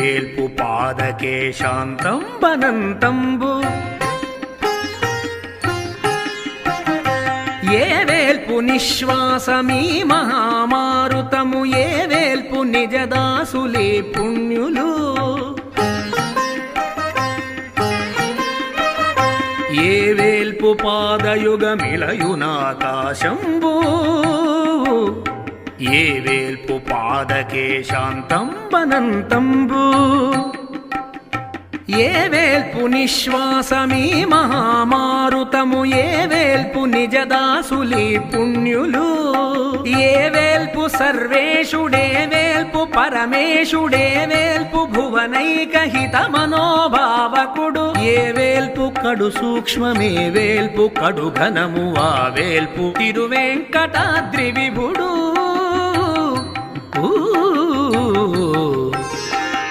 వేల్పు పాదకే శాంతం బనంతంబు ఏ వేల్పు నిశ్వాసమీ మహామారుతము ఏ వేల్పు నిజదాసులే పుణ్యులు ఏ వేల్పు పాదయుగమిలయునాకాశంబు ఏ వేల్పు పాదకే శాంతం బనంతంబు ఏ వేల్పు నిశ్వాసమీ మహామారుతము ఏ వేల్పు నిజదాసులీ పుణ్యులు ఏ వేల్పు సర్వేషుడే వేల్పు పరమేశుడే వేల్పు భువనైక హిత మనోభావకుడు ఏ వేల్పు కడు సూక్ష్మమే వేల్పు కడు ఘనము ఆ వేల్పు తిరువెంకటాద్రి విభుడు